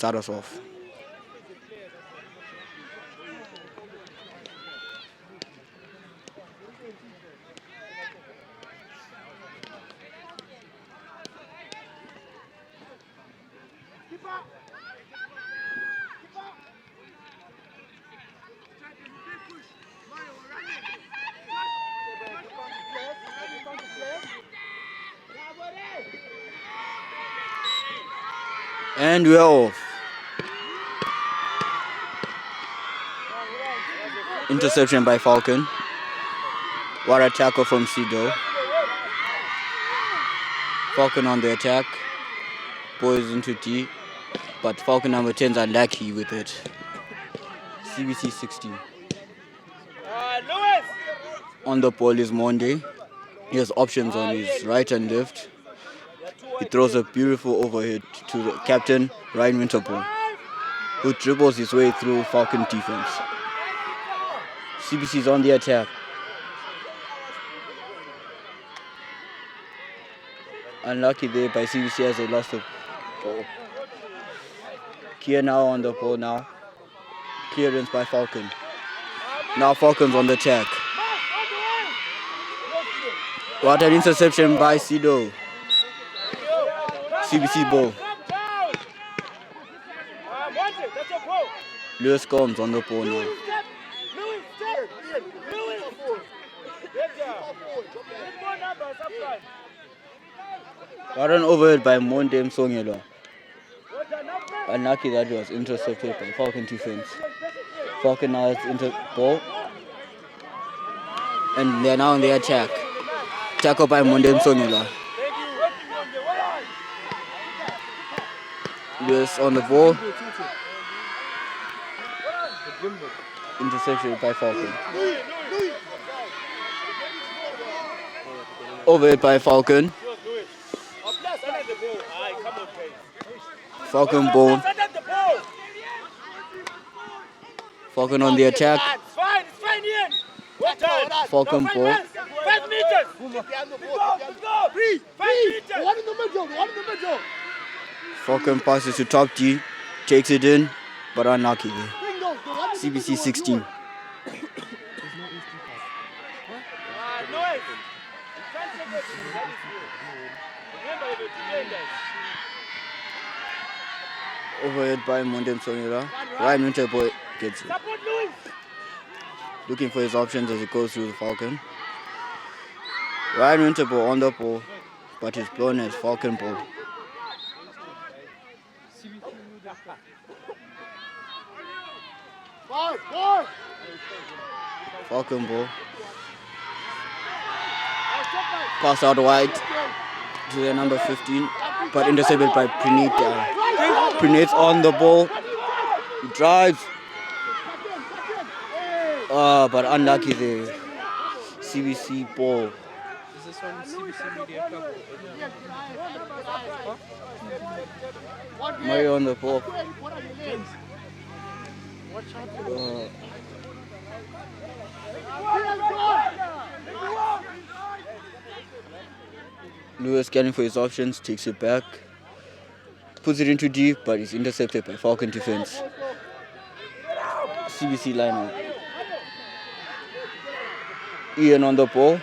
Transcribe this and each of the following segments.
start us off. And we're off. Interception by Falcon. What a tackle from Sido. Falcon on the attack. Boys into D. But Falcon number 10 is unlucky with it. CBC 16. On the ball is Monday. He has options on his right and left. He throws a beautiful overhead to the captain, Ryan Winterpool, who dribbles his way through Falcon defense. CBC is on the attack. Unlucky there by CBC as they lost the ball. Kia now on the ball now. Clearance by Falcon. Now Falcon's on the attack. What an interception by Sido. CBC ball. Lewis Combs on the ball now. What an overhead by Mondem Songelo. Unlucky that was intercepted by Falcon defense. Falcon now has ball. And they're now on the attack. Tackle by Mondem Songelo. Lewis on the ball. Intercepted by Falcon. Overhead by Falcon. Falcon ball. Falcon on the attack. Falcon ball. 5 meters. Falcon passes to top D. Takes it in, but unlucky there. CBC 16. Overhead by Mondem Sonira. Ryan Winterboy gets it. Looking for his options as he goes through the Falcon. Ryan Winterboy on the ball, but he's blown as Falcon ball. Falcon ball. Pass out wide to the number 15, but intercepted by Praneet. Praneet's on the ball. He drives. But unlucky there. CBC ball. Is this one CBC Media Club? Mario on the ball. Lewis scanning for his options, takes it back, puts it into deep, but it's intercepted by Falcon defense. CBC lineup. Ian on the ball.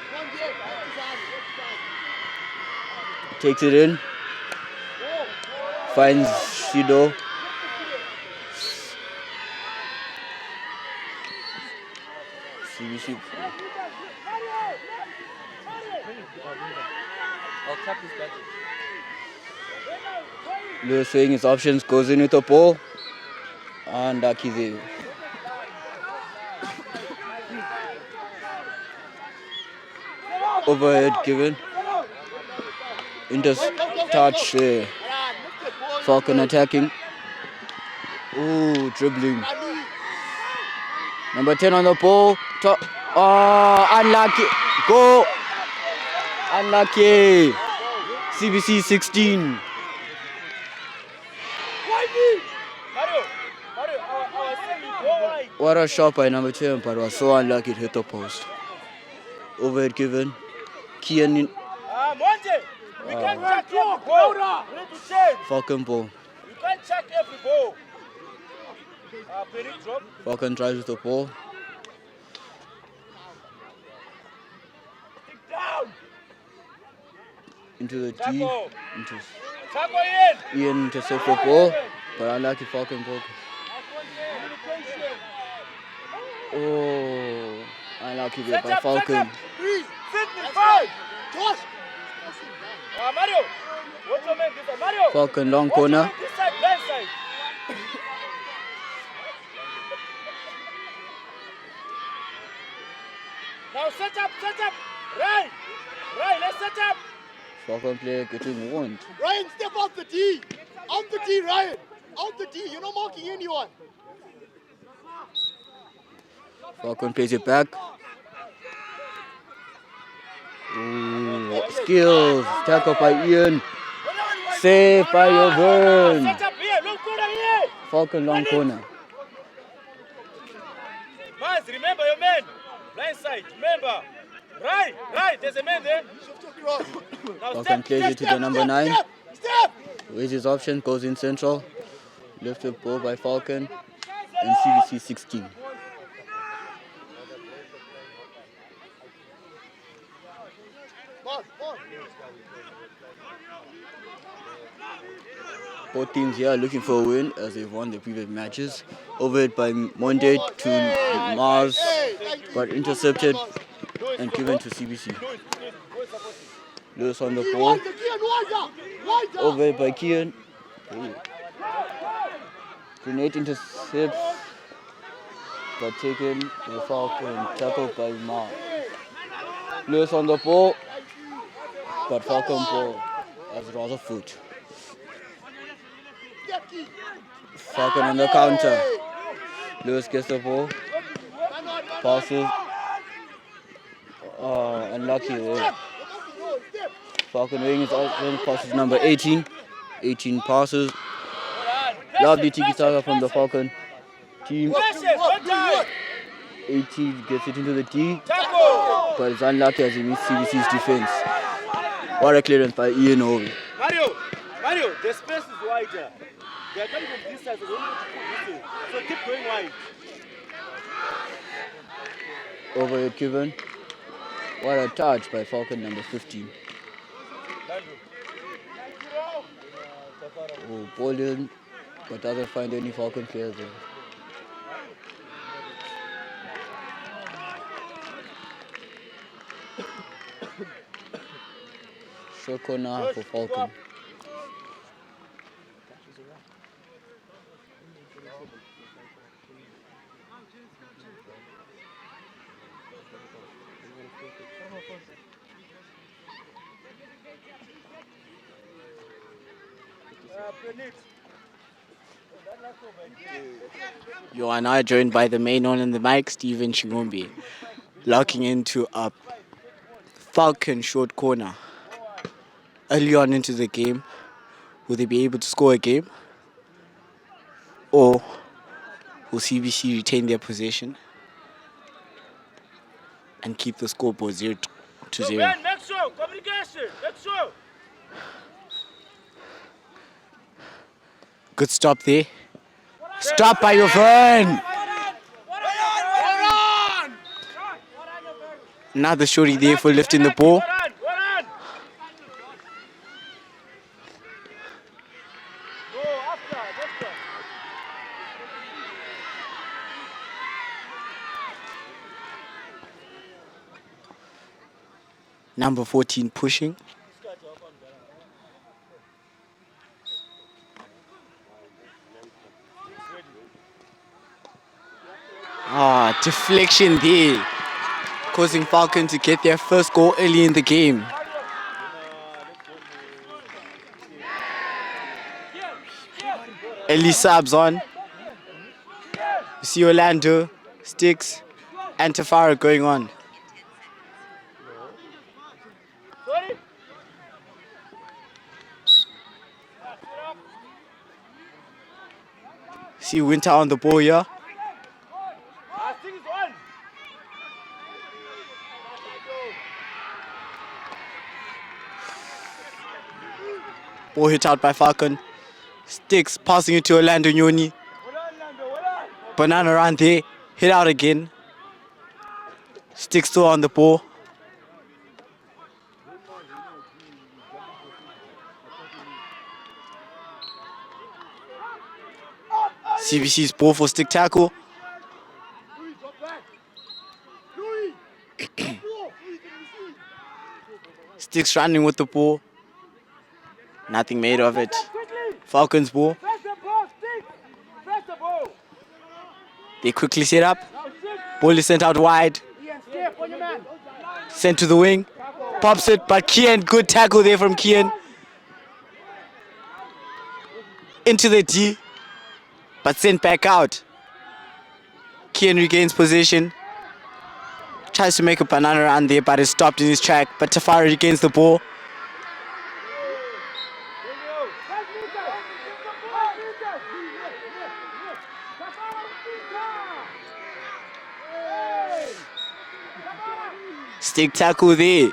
Takes it in. Finds Shido. CBC. Lewis saying his options, goes in with the ball. And Akize. Overhead given. Into touch there. Falcon attacking. Ooh, dribbling. Number 10 on the ball. Unlucky. Go. Unlucky. CBC 16. What a shot by number 10, but was so unlucky it hit the post. Overhead given. Kian. Falcon ball. You can't check every ball. Falcon tries with the ball. Into the D. Ian intercepts the ball, but unlucky Falcon broke. Oh, unlucky there by Falcon. Falcon long corner. Now set up. Right, let's set up. Falcon player getting warned. Ryan, step out the D. Out the D, Ryan. Out the D. You're not marking anyone. Falcon plays it back. Ooh, skills. Tackle by Ian. Save by Jovan. Set up here. Long corner here. Falcon long corner. Maz, remember your man. Blind side, remember. Right. There's a man there. Now Falcon plays it to the number 9. With his option, goes in central. Lifted ball by Falcon. And CBC 16. Both teams here are looking for a win as they've won the previous matches. Over it by Monday to Mars, but intercepted and given to CBC. Lewis on the ball. Over it by Kian. Grenade intercepts, but taken by Falcon. Tackled by Mars. Lewis on the ball, but Falcon ball as Rutherford. Falcon on the counter. Lewis gets the ball. Passes. Unlucky there. Falcon wing is out. Passes number 18. 18 passes. Lovely tiki-taka from the Falcon team. 18 gets it into the D. But it's unlucky as he meets CBC's defense. What a clearance by Ian Ovi. Mario, the space is wider. They are coming from this side, so they want to put this way. So keep going wide. Over it given. What a touch by Falcon number 15. Oh, ball in, but doesn't find any Falcon players there. Short corner for Falcon. You are now joined by the main man on the mic, Stephen Chingombe, locking into a Falcon short corner. Early on into the game, will they be able to score a game? Or will CBC retain their possession and keep the scoreboard 0-0? Make sure, communication, make sure. Good stop there. Stop by your friend. Another shorty there for lifting the ball. Number 14 pushing. Deflection there, causing Falcon to get their first goal early in the game. Early subs on. You see Orlando, Sticks, and Tafara going on. See Winter on the ball here. Ball hit out by Falcon. Sticks passing it to Orlando Nyoni. Banana run there. Hit out again. Stick still on the ball. CBC's ball for stick tackle. Louis, drop back. Louis. Louis, can you see? Sticks running with the ball. Nothing made of it. Falcons ball. Press the ball, stick. Press the ball. They quickly set up. Now stick. Ball is sent out wide. Ian, step on your man. Sent to the wing. Pops it, but Kian, good tackle there from Kian. Into the D, but sent back out. Kian regains position. Tries to make a banana run there, but is stopped in his track. But Tafari regains the ball. Stick tackle there.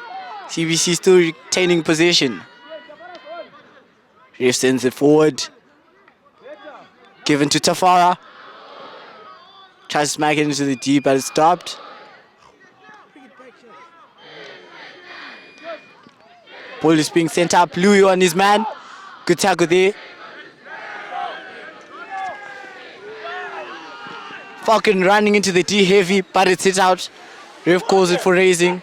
CBC still retaining position. Ref sends it forward. Given to Tafara. Tries to smack it into the D, but it's stopped. Ball is being sent up. Louis on his man. Good tackle there. Falcon running into the D heavy, but it's hit out. Ref calls it for raising.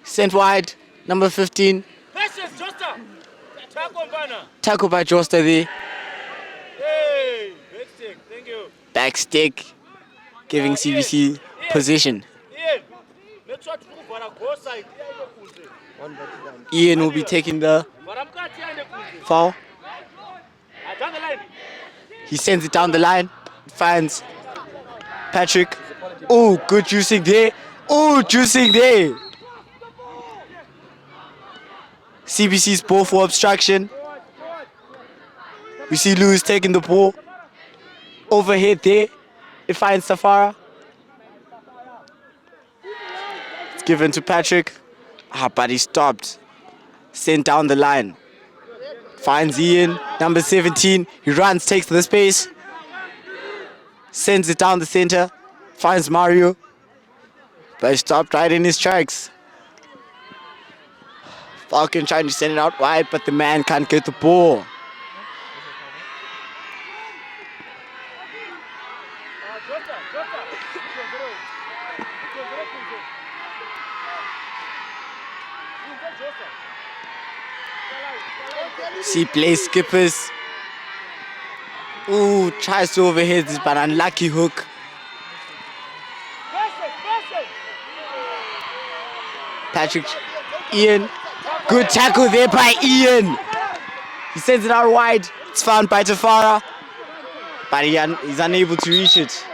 Sent wide. Number 15. Patience, Josta. Tackle banner. Tackle by Josta there. Hey, big stick. Thank you. Back stick. Giving CBC position. Ian, let's try to go side. Ian will be taking the foul. Down the line. He sends it down the line. Finds Patrick. Oh, good juicing there. Oh, juicing there. CBC's ball for obstruction. We see Lewis taking the ball. Overhead there. It finds Safara. It's given to Patrick. But he stopped. Sent down the line. Finds Ian, number 17. He runs, takes the space. Sends it down the center. Finds Mario. But he stopped right in his tracks. Falcon trying to send it out wide, but the man can't get the ball. See play skippers. Ooh, tries to overhead this, but unlucky hook. Patrick, Ian, good tackle there by Ian. He sends it out wide. It's found by Tafara, but he's unable to reach it.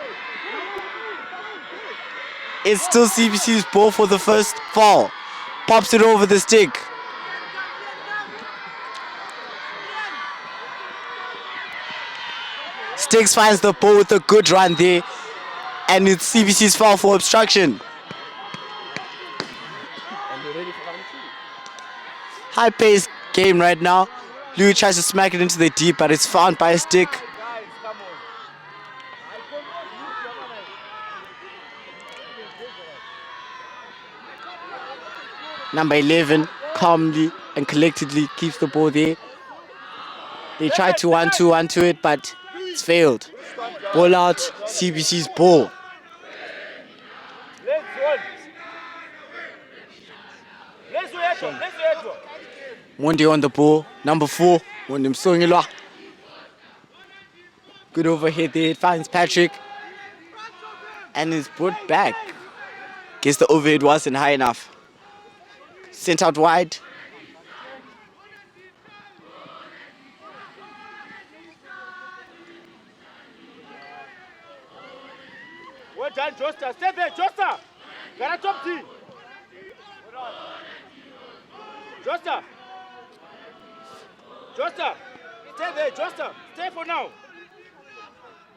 It's still CBC's ball for the first foul. Pops it over the stick. Sticks finds the ball with a good run there, and it's CBC's foul for obstruction. High-paced game right now. Louis tries to smack it into the deep, but it's found by a stick. Number 11 calmly and collectively keeps the ball there. They tried to 1-2 onto it, but it's failed. Ball out, CBC's ball. Monde on the ball, number 4, Monde Msongilwa. Good overhead there, it finds Patrick. And is brought back. Guess the overhead wasn't high enough. Sent out wide. Well done, Josta. Stay there, Josta. Got a top T. Josta. Josta. Stay there, Josta. Stay for now.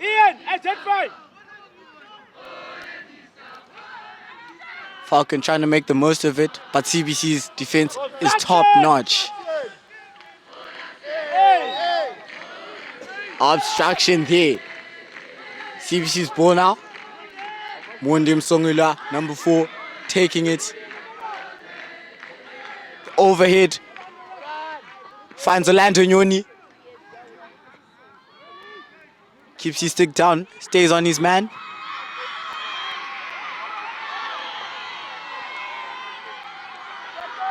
Ian, identify. Falcon trying to make the most of it, but CBC's defense is top notch. Obstruction there. CBC's ball now. Mondim Songula, number 4, taking it. Overhead. Finds Orlando Nyoni. Keeps his stick down. Stays on his man.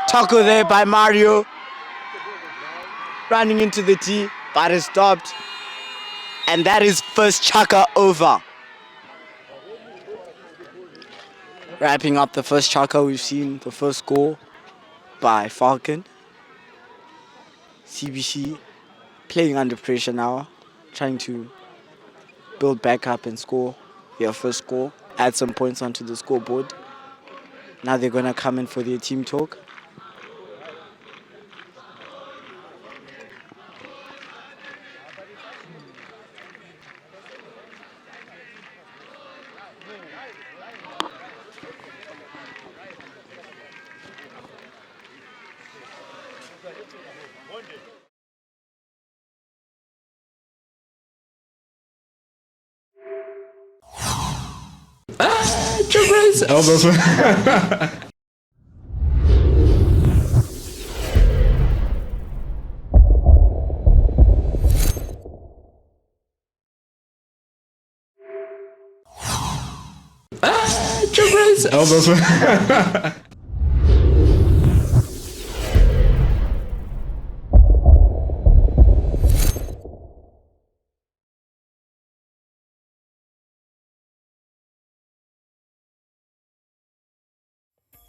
Tackle there by Mario. Running into the tee, but it's stopped. And that is first chaka over. Wrapping up the first chaka, we've seen the first goal by Falcon. CBC playing under pressure now, trying to build back up and score their first goal, add some points onto the scoreboard. Now they're going to come in for their team talk.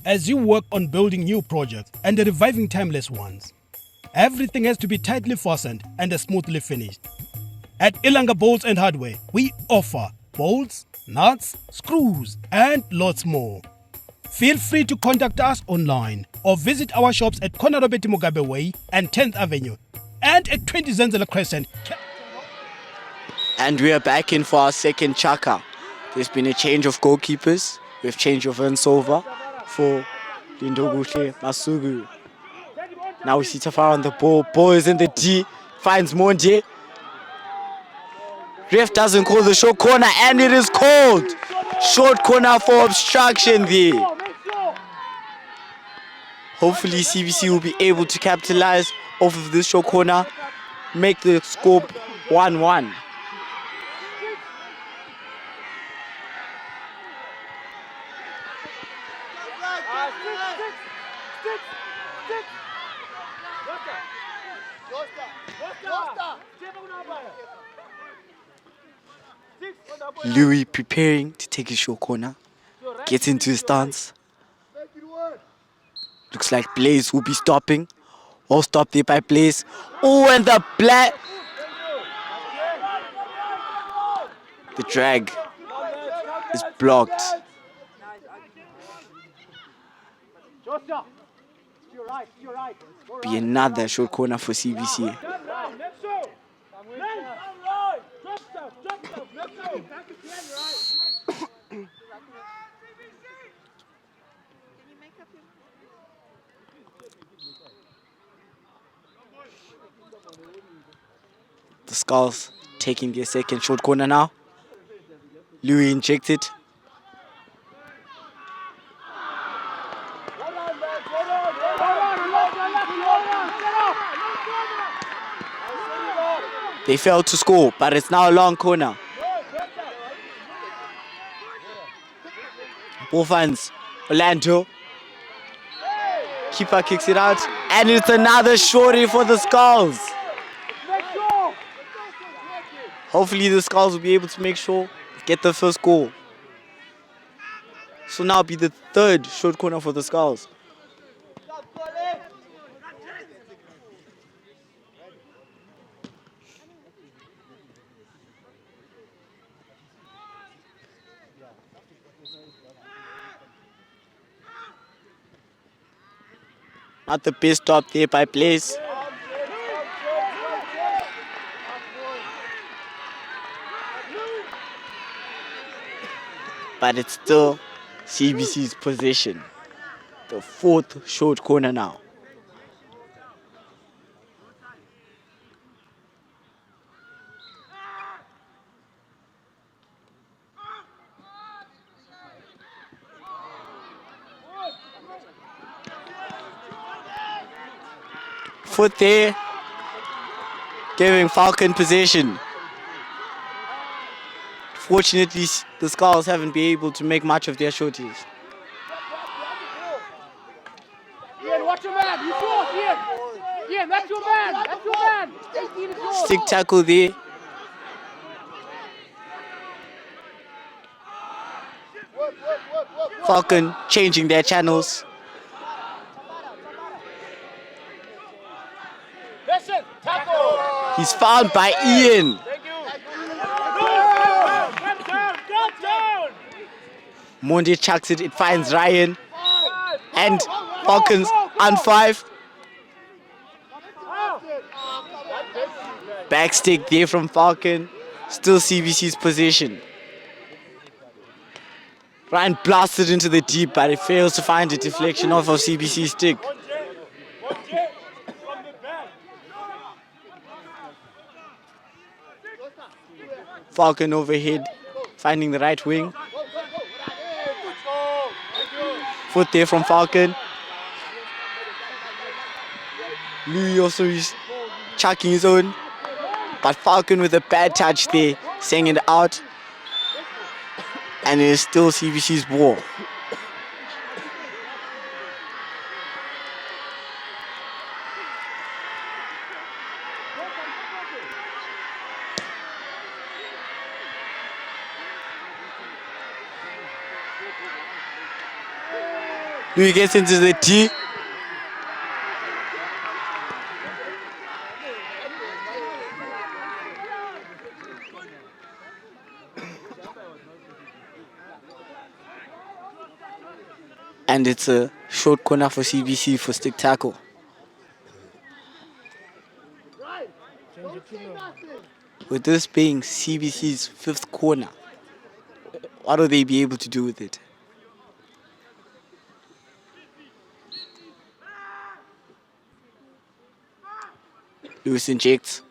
As you work on building new projects and reviving timeless ones, everything has to be tightly fastened and smoothly finished. At Ilanga Bolts and Hardware, we offer bolts, nuts, screws, and lots more. Feel free to contact us online or visit our shops at Konarobeti Mugabe Way and 10th Avenue and at 20 Zenzele Crescent. And we are back in for our second chaka. There's been a change of goalkeepers. We've changed of Ensova for Lindoguhle Masugu. Now we see Tafara on the ball. Ball is in the D. Finds Monde. Ref doesn't call the short corner, and it is called. Short corner for obstruction there. Hopefully CBC will be able to capitalize off of this short corner, make the score 1-1. Louis preparing to take his short corner. Gets into his stance. Looks like Blaze will be stopping. Well stopped there by Blaze. Oh, and the black. The drag is blocked. Be another short corner for CBC. The Skulls taking their second short corner now. Louis injected. They failed to score, but it's now a long corner. Ball finds Orlando. Keeper kicks it out, and it's another shorty for the Skulls. Hopefully the Skulls will be able to make sure, get the first goal. So now be the third short corner for the Skulls. Not the best stop there by Blaze. But it's still CBC's possession. The fourth short corner now. Foot there, giving Falcon possession. Fortunately, the Skulls haven't been able to make much of their shorties. Ian, watch your man. He's close, Ian. Ian, that's your man. That's your man. 18 is yours. Stick tackle there. Falcon changing their channels. Listen, tackle. He's found by Ian. Thank you. Get down, get down. Monde chucks it, it finds Ryan. And Falcons on 5. Back stick there from Falcon. Still CBC's position. Ryan blasted into the deep, but he fails to find a deflection off of CBC's stick. Falcon overhead, finding the right wing. Foot there from Falcon. Louis also is chucking his own. But Falcon with a bad touch there, sending it out. And it is still CBC's ball. Louis gets into the D. And it's a short corner for CBC for stick tackle. With this being CBC's 5th corner, what will they be able to do with it? Lewis injects.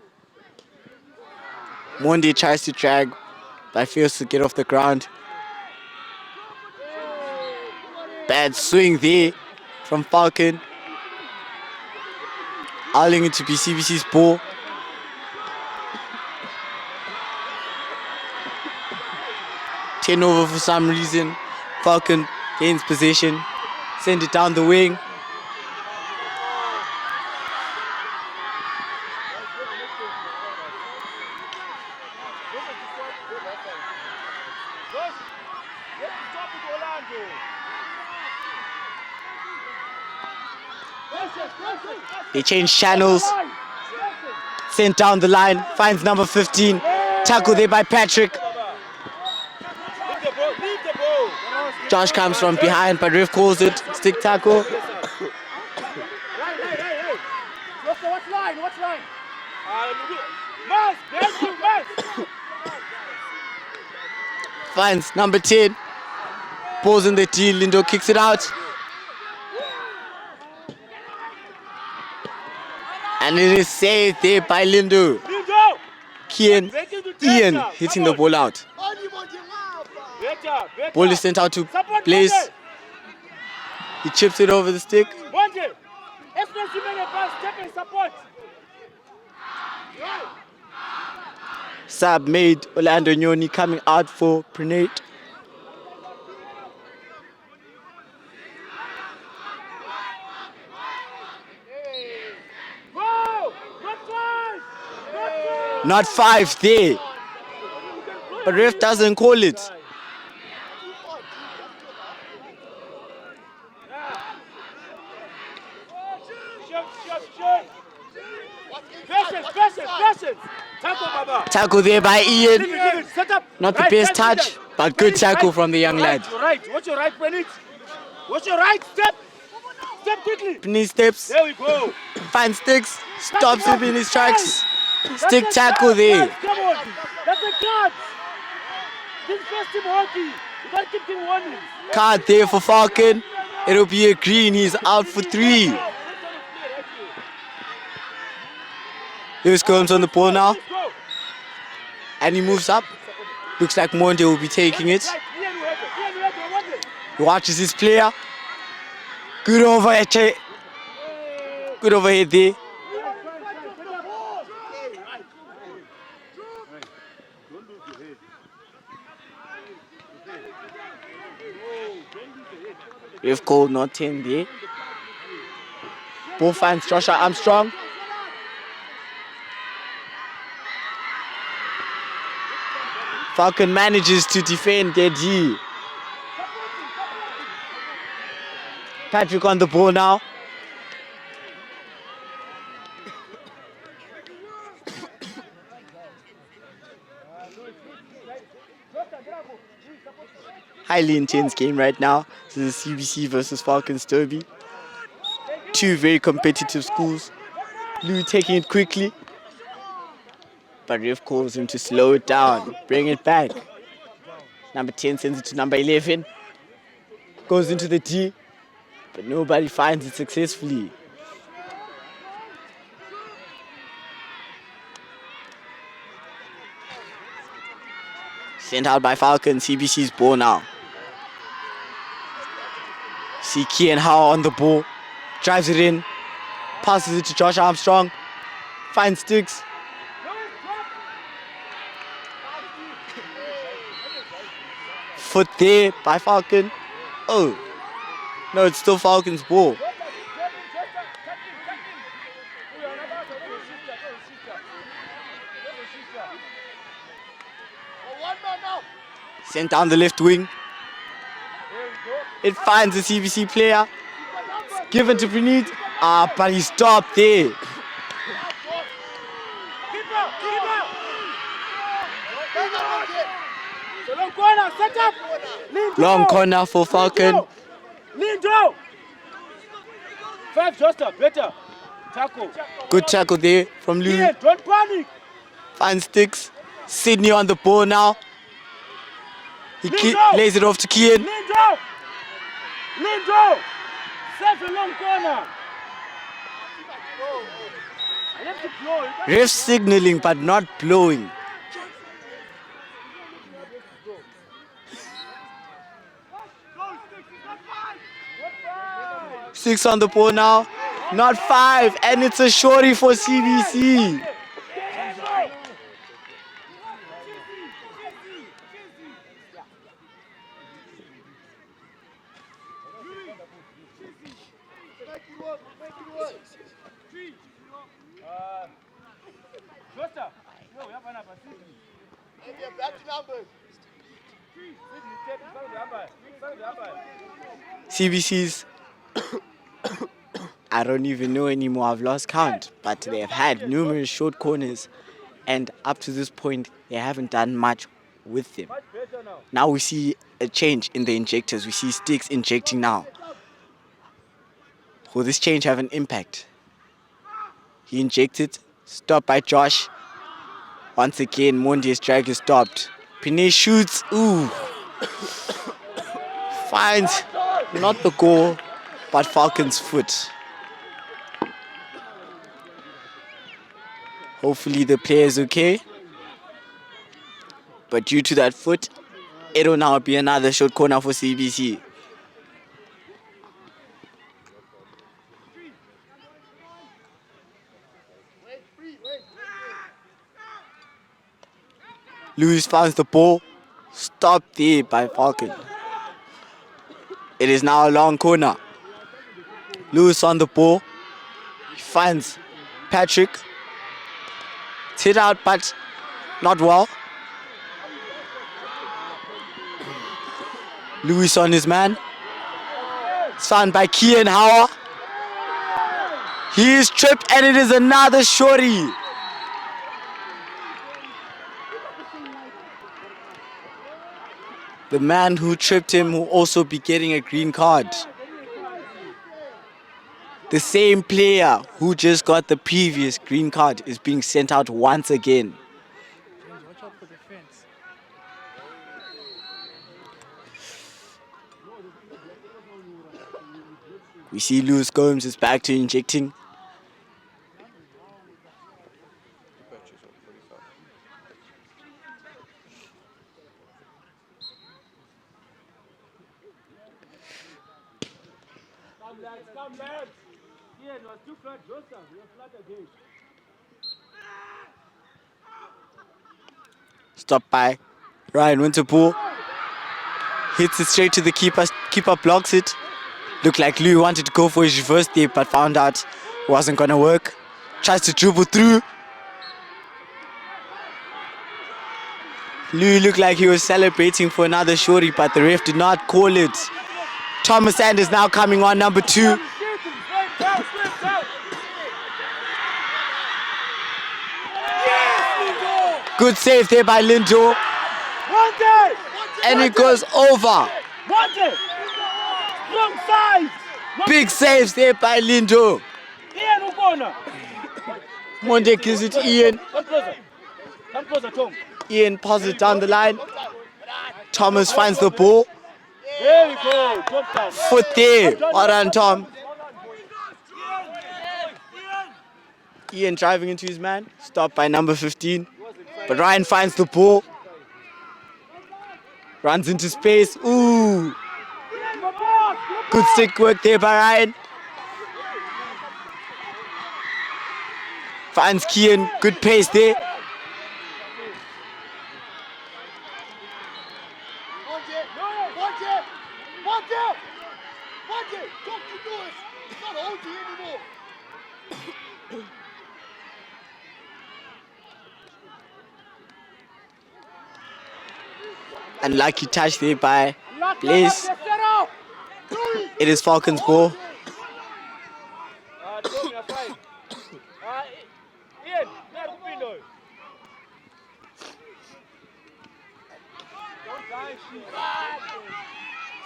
Monde tries to drag, but fails to get off the ground. Bad swing there from Falcon. Allowing it to be CBC's ball. Turnover for some reason. Falcon gains possession. Send it down the wing. They change channels. Sent down the line. Finds number 15. Tackle there by Patrick. Josh comes from behind, but ref calls it. Stick tackle. Watch line. Finds number 10. Balls in the D. Lindo kicks it out. And it is saved there by Lindo. Ian hitting the ball out. Ball is sent out to Blaze. He chips it over the stick. Sub made Orlando Nyoni coming out for Prenate. Not 5 there. But ref doesn't call it. Tackle there by Ian. Not the best touch, but good tackle from the young lad. Watch your right, Prenate. Watch your right, step quickly. Prenate steps. There we go. Finds sticks. Stops him in his tracks. Stick tackle there. Come on. That's a card. This is first team hockey. You gotta keep him warning. Card there for Falcon. It'll be a green. He's out for 3. Lewis comes on the ball now. And he moves up. Looks like Monde will be taking it. He watches his player. Good overhead there. Ref call not 10 there. Ball finds Joshua Armstrong. Falcon manages to defend their D. Patrick on the ball now. Highly intense game right now. This is CBC versus Falcons Derby. Two very competitive schools. Lou taking it quickly. But ref calls him to slow it down, bring it back. Number 10 sends it to number 11. Goes into the D, but nobody finds it successfully. Sent out by Falcon, CBC's ball now. See Kian Howe on the ball, drives it in, passes it to Josh Armstrong, finds Sticks. Foot there by Falcon. Oh, no, it's still Falcon's ball. Sent down the left wing. It finds the CBC player. It's given to Praneet. But he stopped there. Long corner for Falcon. Lindo! 5 Josta, better. Tackle. Good tackle there from Lou. Yeah, don't panic. Finds Sticks. Sydney on the ball now. He lays it off to Kian. Lindo! Lindo! Save a long corner. I have to blow. Ref signaling but not blowing. Six on the ball now, not 5, and it's a shorty for CBC. CBC's I don't even know anymore, I've lost count, but they have had numerous short corners, and up to this point they haven't done much with them. Now we see a change in the injectors. We see Sticks injecting now. Will this change have an impact? He injected, stopped by Josh. Once again, Mondi's drag is stopped. Pinay shoots, ooh. Finds not the goal, but Falcon's foot. Hopefully the player is okay. But due to that foot, it will now be another short corner for CBC. Lewis finds the ball, stopped there by Falcon. It is now a long corner. Lewis on the ball, he finds Patrick. It's hit out, but not well. Lewis on his man. It's found by Kian Howe. He is tripped, and it is another shorty. The man who tripped him will also be getting a green card. The same player who just got the previous green card is being sent out once again. Watch out for the fence. We see Lewis Gomes is back to injecting. Come lads. Yeah, it was too flat, Josta. We are flat again. Stopped by Ryan Winterpool. Hits it straight to the keeper. Keeper blocks it. Looked like Louis wanted to go for his reverse there, but found out it wasn't going to work. Tries to dribble through. Louis looked like he was celebrating for another shorty, but the ref did not call it. Thomas Sanders now coming on, number 2. Good save there by Lindo. And it goes over. Wrong side. Big saves there by Lindo. Ian Ukona. Monde gives it to Ian. Come closer. Come closer, Tom. Ian passes it down the line. Thomas finds the ball. There we go. Top down. Foot there. Well done, Tom. Ian driving into his man. Stopped by number 15. But Ryan finds the ball. Runs into space. Ooh. Good stick work there by Ryan. Finds Kian. Good pace there. Unlucky touch there by Blaze. It is Falcon's ball. Tom, you're fine. Ian, near the window.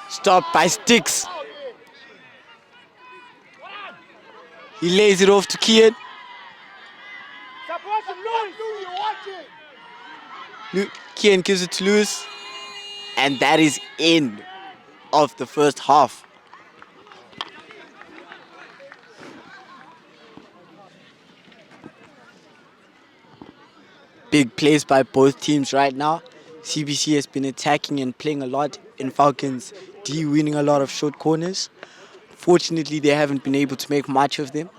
Stopped by Sticks. He lays it off to Kian. Support him, Louis. Kian gives it to Lewis. And that is end of the first half. Big plays by both teams right now. CBC has been attacking and playing a lot in Falcons D, winning a lot of short corners. Fortunately, they haven't been able to make much of them,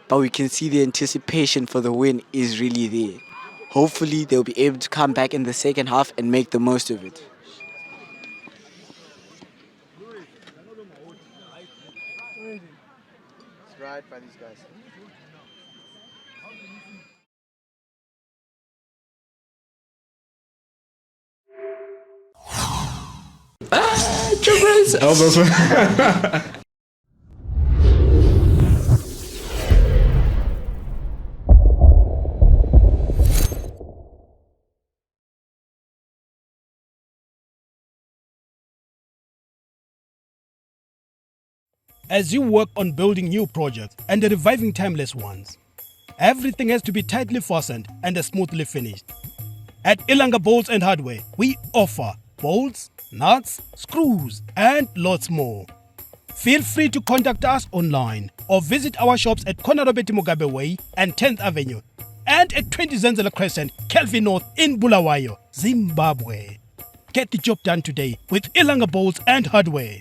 but we can see the anticipation for the win is really there. Hopefully, they'll be able to come back in the second half and make the most of it. It's right by these guys. Elbows. As you work on building new projects and reviving timeless ones, everything has to be tightly fastened and smoothly finished. At Ilanga Bolts and Hardware, we offer bolts, nuts, screws, and lots more. Feel free to contact us online or visit our shops at Konarobeti Mugabe Way and 10th Avenue and at 20 Zenzela Crescent, Kelvin North in Bulawayo, Zimbabwe. Get the job done today with Ilanga Bolts and Hardware.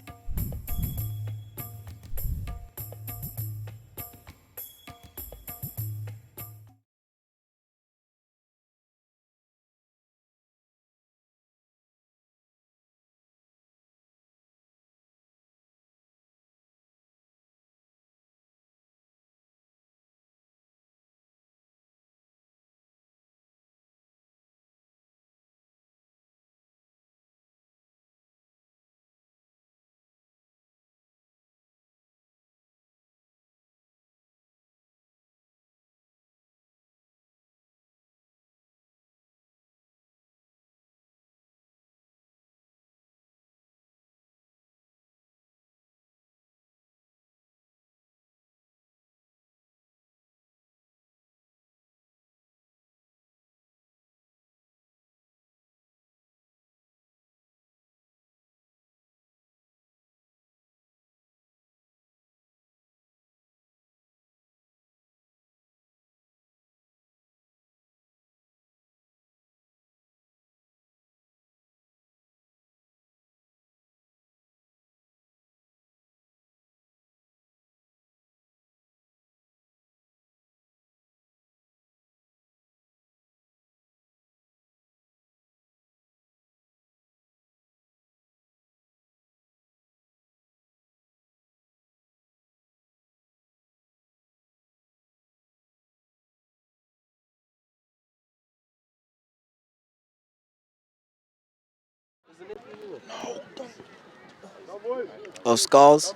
of Skulls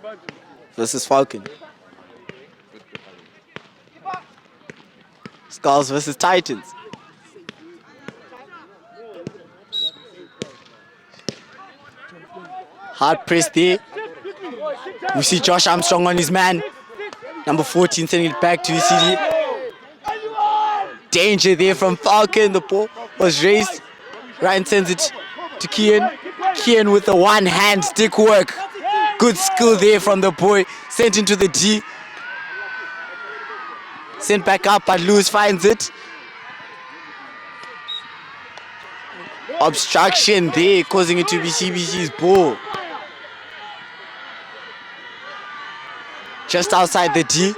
versus Falcon. Skulls versus Titans. Hard press there. We see Josh Armstrong on his man. Number 14 sending it back to UCD. Danger there from Falcon. The ball was raised. Ryan sends it to Kian. Kian with the one-hand stick work. Good skill there from the boy. Sent into the D. Sent back up, but Lewis finds it. Obstruction there, causing it to be CBC's ball. Just outside the D.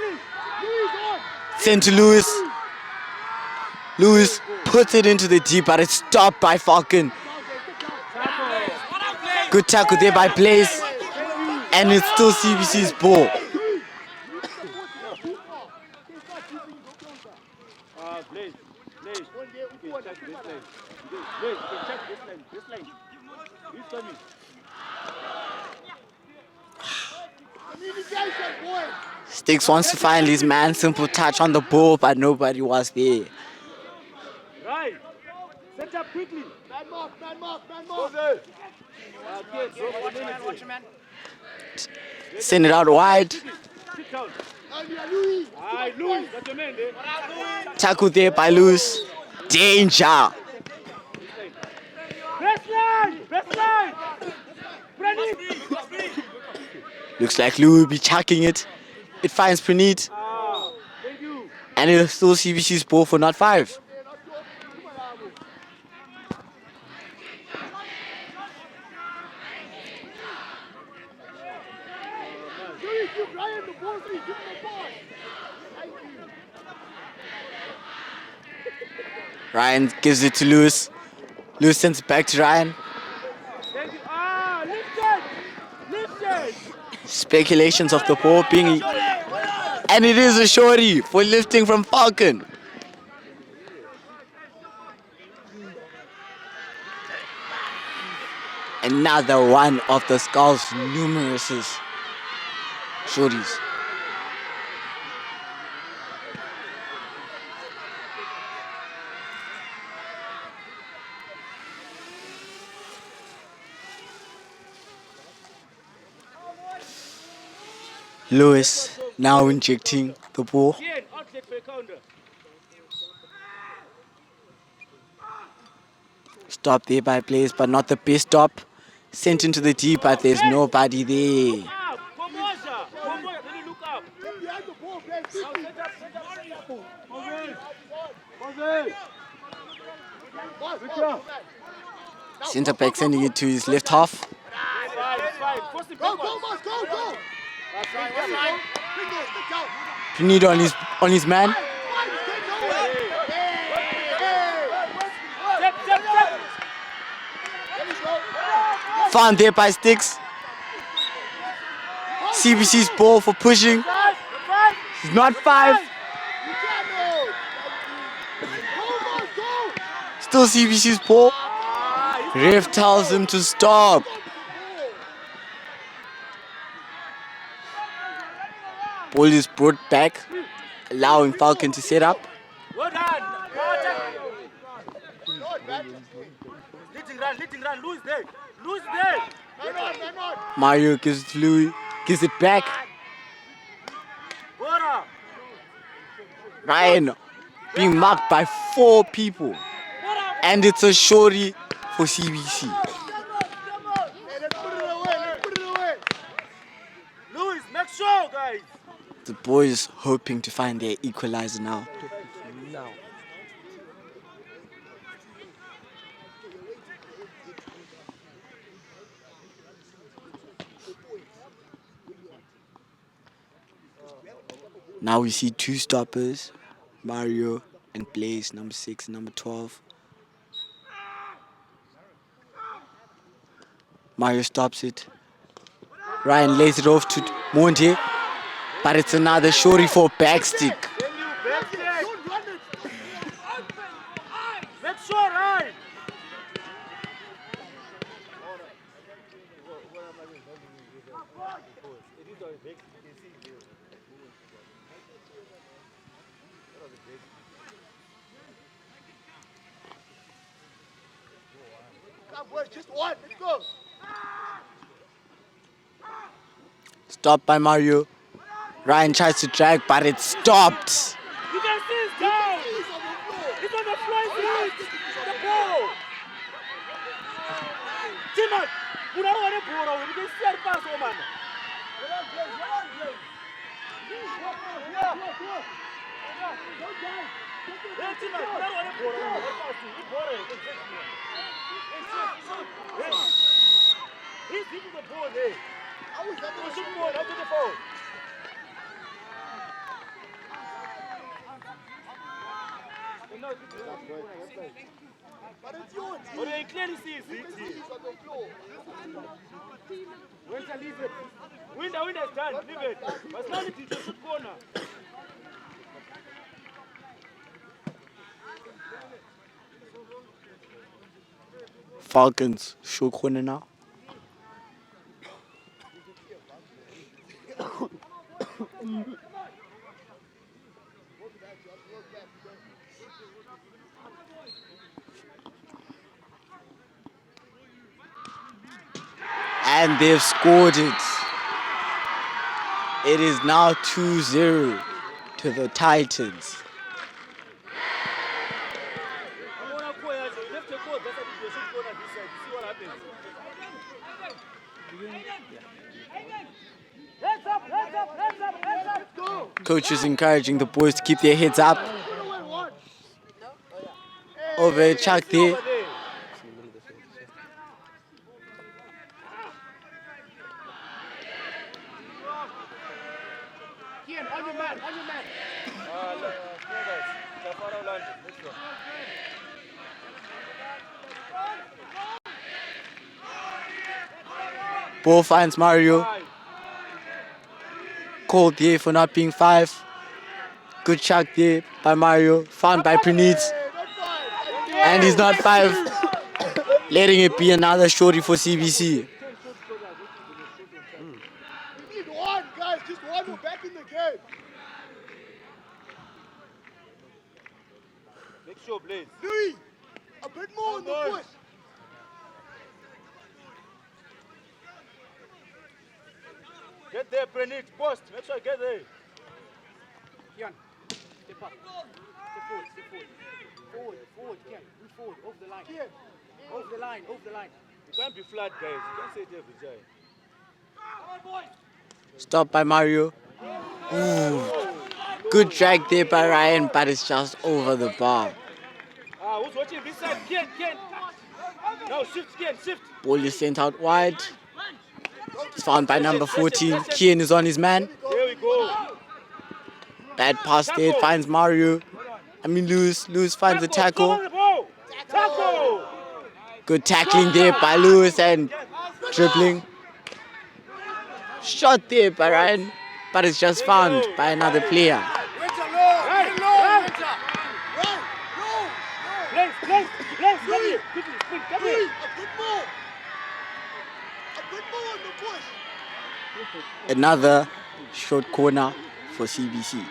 Sent to Lewis. Lewis puts it into the D, but it's stopped by Falcon. Good tackle there by Blaze. And it's still CBC's ball. Sticks wants to find his man, simple touch on the ball, but nobody was there. Right. Set up quickly. Man mark. Watch your man. Send it out wide. Sit down. Louis. Alright, Louis. That's your man there. Tackle there by Lewis. Danger. Press line. Praneet. Looks like Lou will be chucking it. It finds Praneet. Thank you. And it's still CBC's ball for not 5. Ryan gives it to Lewis. Lewis sends it back to Ryan. Thank you. Lift it. Speculations of the ball being... And it is a shorty for lifting from Falcon. Another one of the Skulls' numerous shorties. Lewis now injecting the ball. Ian, outlet for a counter. Stop there by Blaze, but not the best stop. Sent into the deep, but there's nobody there. Up. Composure. Then you look up. Behind the ball, Blaze. Centre back sending it to his left half. Fine. Force it Go, backwards. go. Pinedo on his man. Step. Found there by Sticks. CBC's ball for pushing. It's not 5. Still CBC's ball. Ref tells him to stop. Ball is brought back, allowing Falcon to set up. Well done. Letting run. Lose there. Mario gives it to Louis, gives it back. Bora. Ryan being marked by 4 people. And it's a shorty for CBC. Louis, make sure, guys. The boys hoping to find their equalizer now. Now we see 2 stoppers, Mario and Blaze, number 6 and number 12. Mario stops it. Ryan lays it off to Monte, but it's another shorty for backstick. Make sure, right. Come, boys, just one. Let's go. Stopped by Mario. Ryan tries to drag, but it's stopped. You can see it's down. He's on the floor. It's on the floor. It's the ball. Timon, you don't want to pull over. You can see it pass, oh man. Hey, Timon, you don't want to pull over. He's hitting the ball there. How is that He not should shooting? go out to the ball. But it's your team. But you clearly see it's You can see he's on the floor. Winter, leave it. Winter is done. Leave it. But now it's a shoot corner. Falcons show corner now. And they've scored it. It is now 2-0 to the Titans. I'm going to go ahead. Left the court. That's a shoot corner this side. See what happens. Heads up, heads up, heads up, heads up. Go. Coach is encouraging the boys to keep their heads up. Over Chuck there. Over there. Kian, on your man, on your man. Next one. Ball finds Mario. Called there for not being 5. Good shot there by Mario. Found by Praneet. And he's not 5. Letting it be another shorty for CBC. We need one, guys. Just one. We're back in the game. Make sure, Blaze. Louis, a bit more on the boys. push. Get there, Praneet. Post. Make sure I get there. Kian, step up. Step forward, step forward. Forward, forward, Kian. Move forward, over the line. Kian. Over the line, over the line. You can't be flat, guys. You can't say it every time. Stopped by Mario. Ooh. Good drag there by Ryan, but it's just over the bar. Who's watching this side? Kian. No, shift, Kian, shift. Ball is sent out wide. It's found by number 14. Kian is on his man. There we go. Bad pass there. It finds Mario. Lewis. Lewis finds the tackle. Tackle. Good tackling there by Lewis and dribbling. Shot there by Ryan, but it's just found by another player. Blaze, come here. Quickly, come Louis, here. a bit more. A bit more on the push. Another short corner for CBC.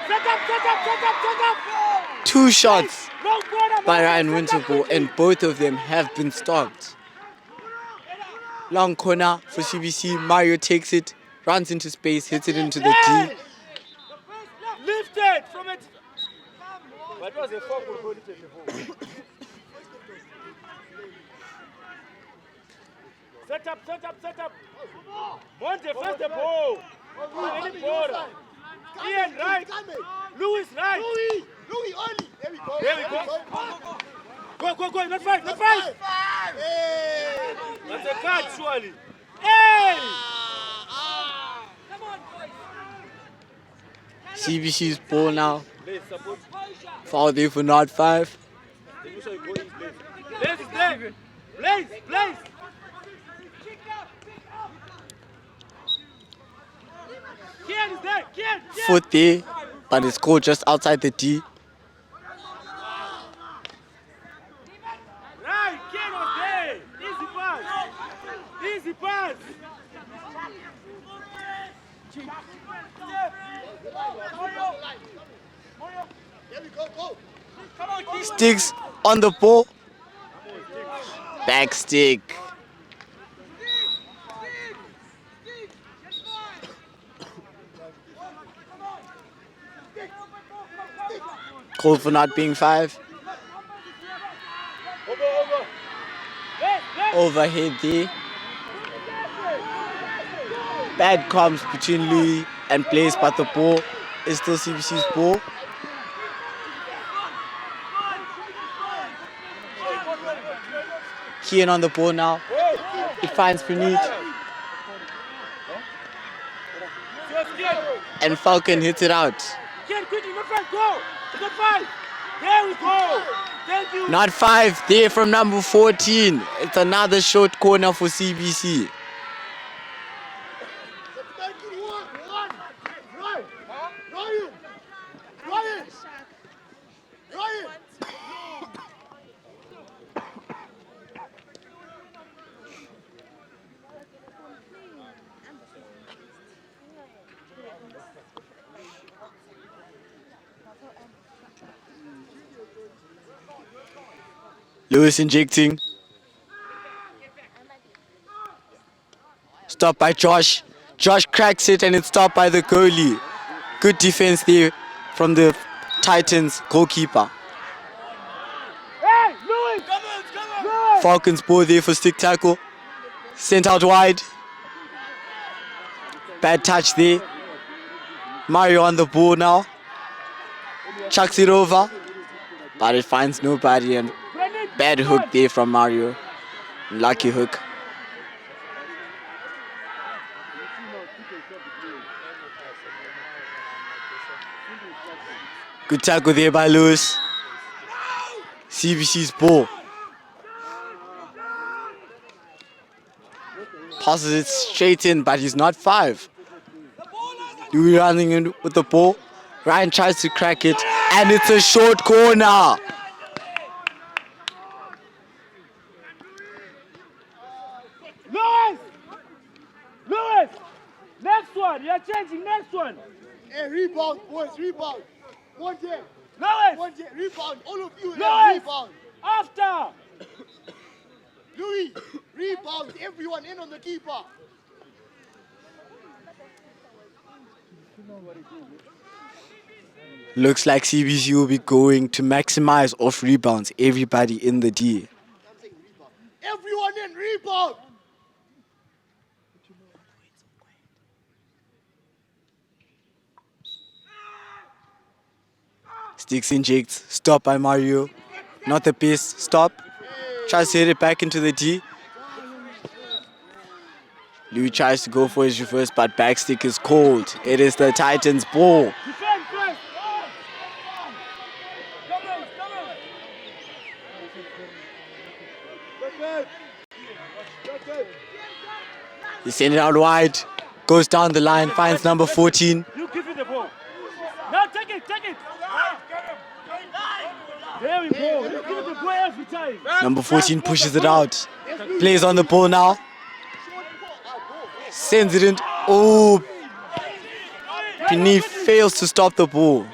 Set up. 2 shots Long corner, by man. Ryan Set up, Winterpool, and both of them have been stopped. Long corner for CBC. Mario takes it, runs into space, hits it into the D. Lifted from it. But it was a foul goal lifted the ball. Set up. Monte, first the ball. Any ball. Ian, right. Louis, right. Louis, early. There we go. There we go. Go. Not five. Hey. That's a card, surely. Hey! CBC's ball now. Blaze, support. Foul there for not 5. Make sure you go in, Blaze. Blaze is there. Blaze. Kian is there. Kian. Foot there, but it's called just outside the D. Go, go. Sticks on the ball. Back stick. Called for not being 5. Overhead there. Bad comms between Louis and Blaze, but the ball is still CBC's ball. Kian on the ball now. He finds Praneet. And Falcon hits it out. There we go. Thank you. Not 5 there from number 14. It's another short corner for CBC. Let's make it one. Right. Ryan. Ryan. Ryan. Lewis injecting. Stopped by Josh. Josh cracks it and it's stopped by the goalie. Good defense there from the Titans goalkeeper. Hey, Louis. Come on. Falcons ball there for stick tackle. Sent out wide. Bad touch there. Mario on the ball now. Chucks it over. But it finds nobody and bad hook there from Mario. Lucky hook. Good tackle there by Lewis. CBC's ball. Passes it straight in, but he's not 5. Louis running in with the ball. Ryan tries to crack it, and it's a short corner. Louis. Next one. You're changing. Next one. Hey, rebound, boys, rebound. One day. Louis. Rebound. All of you, Louis. rebound. After. Louis, rebound. Everyone in on the keeper. Looks like CBC will be going to maximize off rebounds. Everybody in the D. Everyone in, rebound. Sticks injects. Stop by Mario. Not the best. Stop. Tries to hit it back into the D. Louis tries to go for his reverse, but back stick is called. It is the Titans' ball. Defend first. He sends it out wide. Goes down the line. Finds number 14. You give it the ball. Now take it. There we go. You give it the ball every time. Number 14 pushes it out. Plays on the ball now. Sends it in. Oh, Pini fails to stop the ball.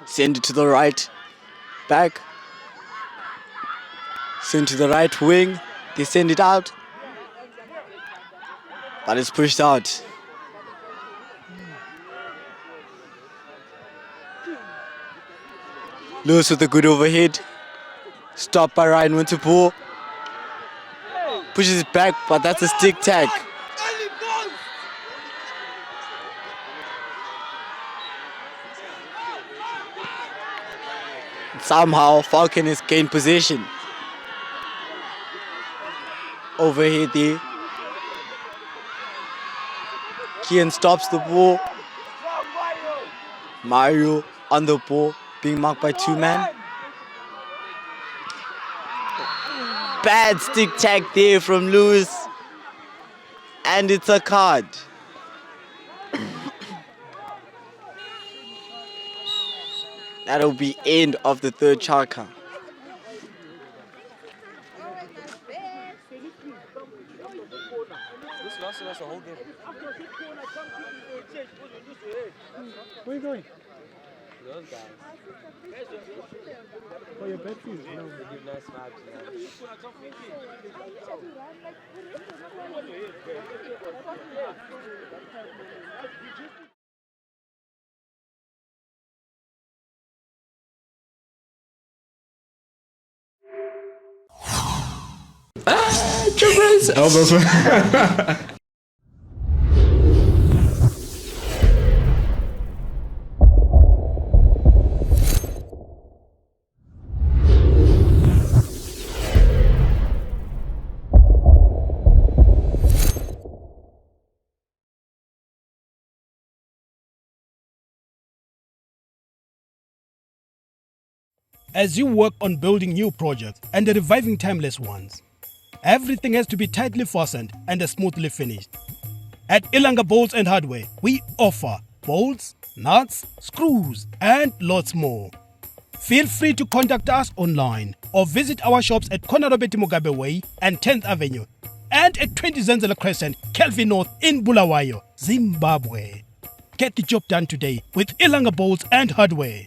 Send it to the right. Back. Send to the right wing. They send it out. But it's pushed out. Lewis with a good overhead. Stopped by Ryan Winterpool. Pushes it back, but that's a stick tag. Somehow Falcon has gained possession. Overhead there. Kian stops the ball. Mario on the ball, being marked by 2 men. Bad stick tag there from Lewis. And it's a card. That'll be end of the third Chaka. This lasted us a whole game. Where are you going? Those guys. Oh, your battery is low. They give nice vibes, man. Elbows. As you work on building new projects and reviving timeless ones, everything has to be tightly fastened and smoothly finished. At Ilanga Bolts and Hardware, we offer bolts, nuts, screws, and lots more. Feel free to contact us online or visit our shops at Konarobeti Mugabe Way and 10th Avenue and at 20 Zenzele Crescent, Kelvin North in Bulawayo, Zimbabwe. Get the job done today with Ilanga Bolts and Hardware.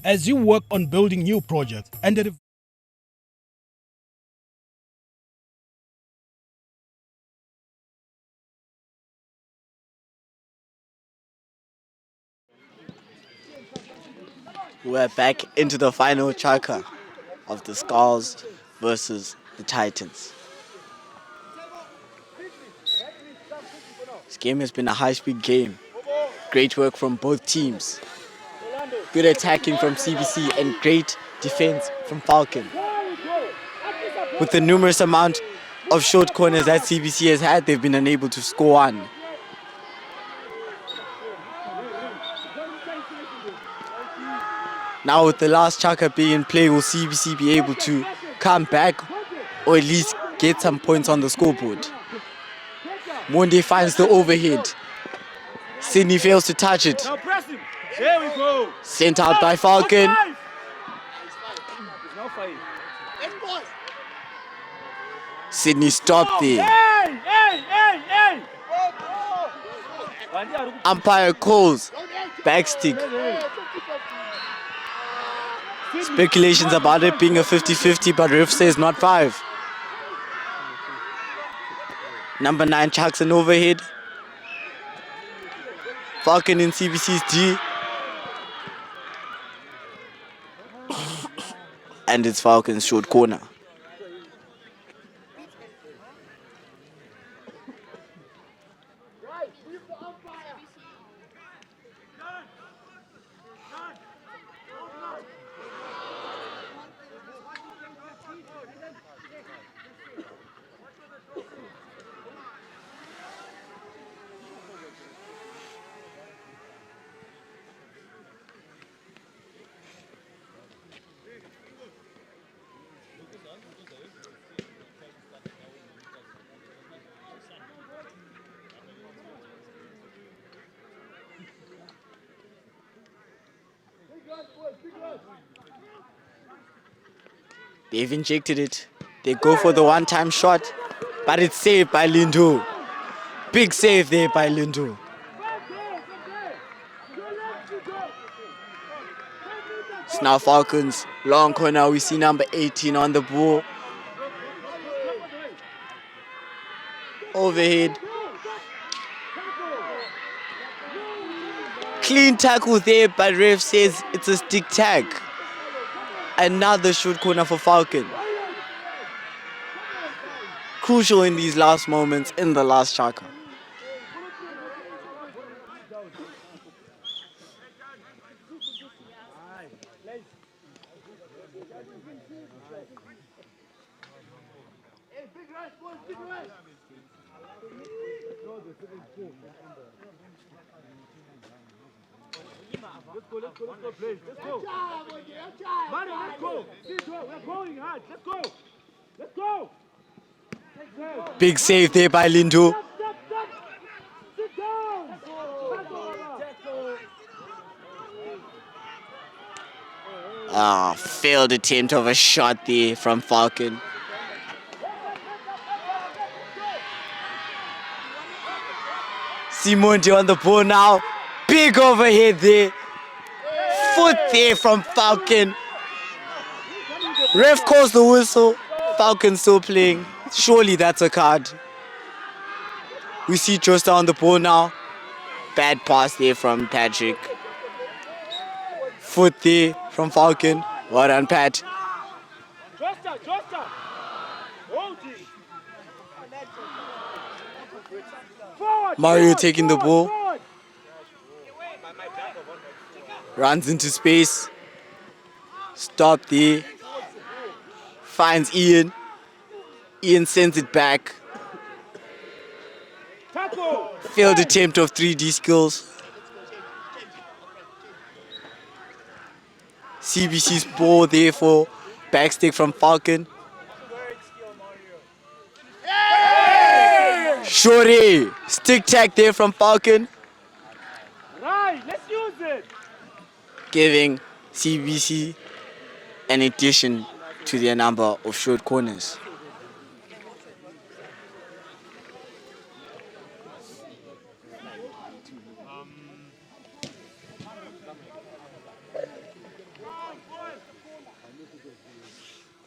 As you work on building new projects and we're back into the final chaka of the Skulls versus the Titans. This game has been a high-speed game. Great work from both teams. Good attacking from CBC and great defense from Falcon. With the numerous amount of short corners that CBC has had, they've been unable to score one. Now with the last chaka being in play, will CBC be able to come back or at least get some points on the scoreboard? Monde finds the overhead. Sydney fails to touch it. Now press him. There we go. Sent out by Falcon. It's now 5. Let's pause. Sydney stopped there. Hey, hey, hey, hey. Umpire calls backstick. Speculations about it being a 50-50, but ref says not 5. Number 9 chucks an overhead. Falcon in CBC's D. And it's Falcon's short corner. They've injected it. They go for the one-time shot, but it's saved by Lindu. Big save there by Lindu. It's now Falcons. Long corner. We see number 18 on the ball. Overhead. Clean tackle there, but ref says it's a stick tag. Another short corner for Falcon. Crucial in these last moments in the last chaka. Let's go, please. Let's go. Mario, let's go. We're going hard. Let's go. Let's go. Big save there by Lindo. Stop. Sit down. Failed attempt of a shot there from Falcon. Simonte on the ball now. Big overhead there. Foot there from Falcon. Ref calls the whistle. Falcon still playing. Surely that's a card. We see Josta on the ball now. Bad pass there from Patrick. Foot there from Falcon. Well done, Pat. Josta. Hold it. Forward, Mario taking the ball. forward. Runs into space. Stop there. Finds Ian. Ian sends it back. Tackle. Failed attempt of 3D skills. CBC's ball there for backstick from Falcon. Shorty. Stick tack there from Falcon. Right, let's use it. Giving CBC an addition to their number of short corners.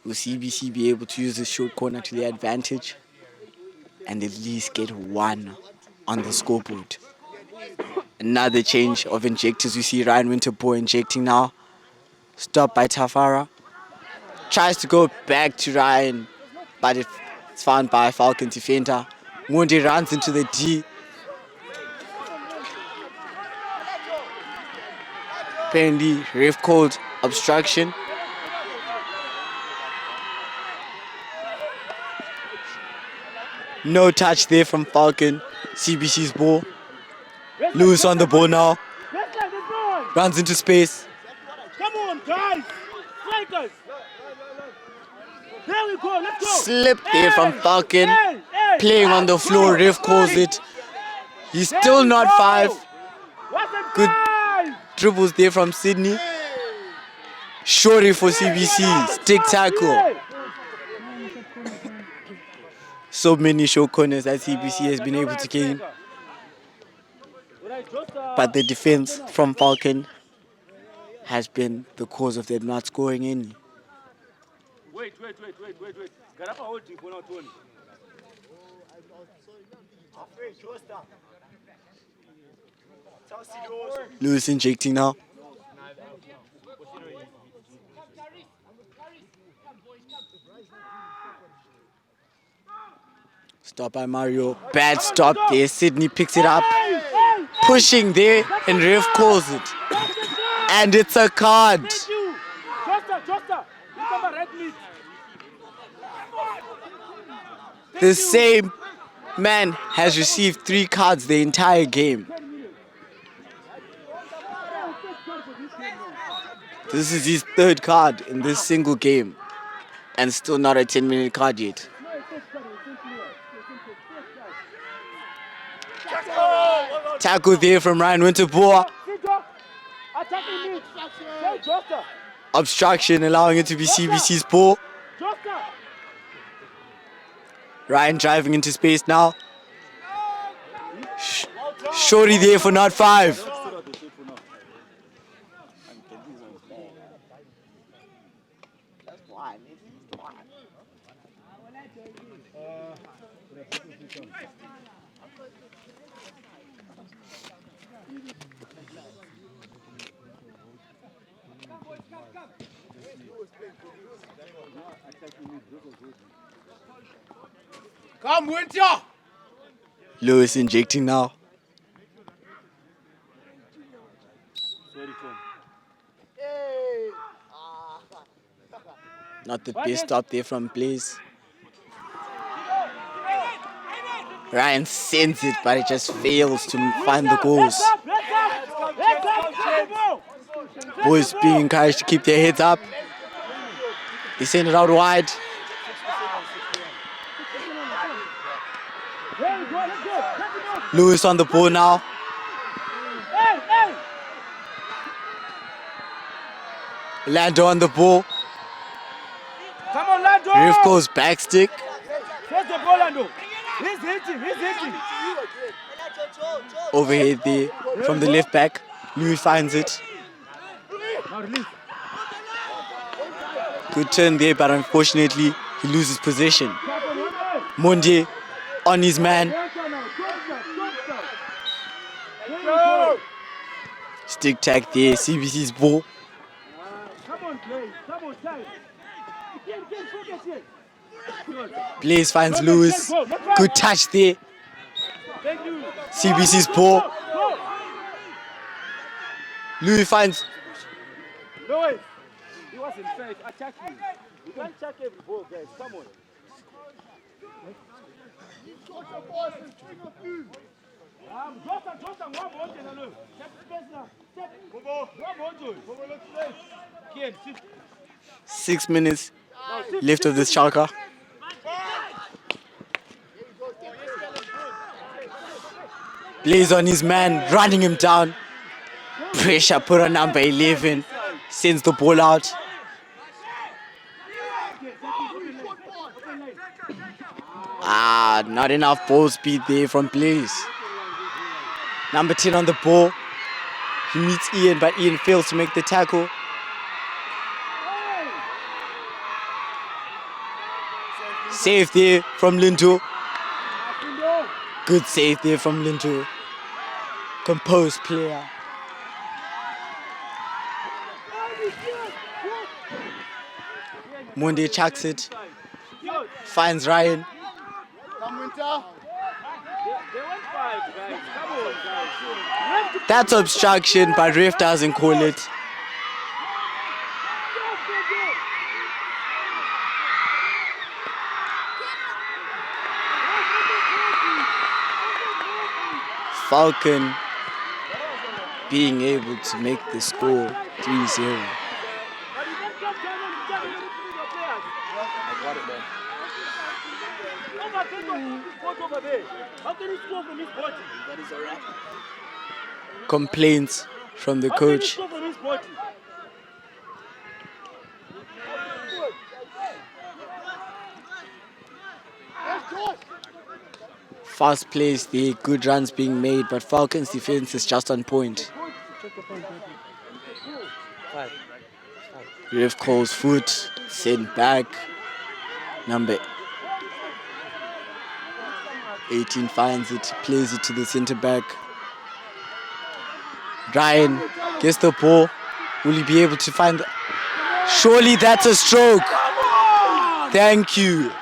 Will CBC be able to use this short corner to their advantage and at least get one on the scoreboard? Another change of injectors. We see Ryan Winterbourne injecting now. Stopped by Tafara. Tries to go back to Ryan, but it's found by Falcon defender. Mundi runs into the D. Apparently, ref called obstruction. No touch there from Falcon. CBC's ball. Lewis on the ball now. Let's go. Runs into space. Come on, guys. Strikers. There we go. Let's go. Slip there from Falcon. Hey. Playing on the floor. Ref calls it. He's still not five. Good dribbles there from Sydney. Shorty for CBC. Stick tackle. So many short corners that CBC has been able to gain. But the defense from Falcon has been the cause of them not scoring any. Wait. Garapa holding for now, Tony. Lewis injecting now. Stop by Mario. Bad stop there. Sydney picks it up. Pushing there and ref calls it. And it's a card. Josta. You come and red meat. The same man has received 3 cards the entire game. This is his 3rd card in this single game. And still not a 10-minute card yet. Tackle there from Ryan Winterbourne. Attacking me. Hey, Josta. Obstruction allowing it to be CBC's ball. Josta. Ryan driving into space now. Shorty there for not 5. Come, Winter! Lewis injecting now. Not the best stop there from Blaze. Ryan sends it, but he just fails to find the goals. Boys being encouraged to keep their heads up. They send it out wide. Lewis on the ball now. Lando on the ball. Come on, Lando! Ref goes back stick. Press the ball, Lando. He's hitting. Overhead there from the left back. Louis finds it. Now release. Good turn there, but unfortunately he loses possession. Monde on his man. Stick tag there, CBC's ball. Come on, Blaze. Come on, time. Focus here. Blaze finds Lewis. Good touch there. Thank you. CBC's ball. Louis finds. Louis, he was inside. Attack you. You can't check every ball, guys. Come on. Johnson, one more. Step space now. Step. One more. 6 minutes left of this Schalke. Blaze on his man, running him down. Pressure put on number 11. Sends the ball out. Not enough ball speed there from Blaze. Number 10 on the ball. He meets Ian, but Ian fails to make the tackle. Save there from Lindo. Good save there from Lindo. Composed player. Monde chucks it. Finds Ryan. That's obstruction, but ref doesn't call it. Falcon being able to make the score 3-0. Complaints from the coach. Fast plays there, good runs being made, but Falcon's defense is just on point. Ref calls foot, sent back. Number 18 finds it, plays it to the centre back. Ryan gets the ball. Will he be able to find the... Surely that's a stroke. Thank you.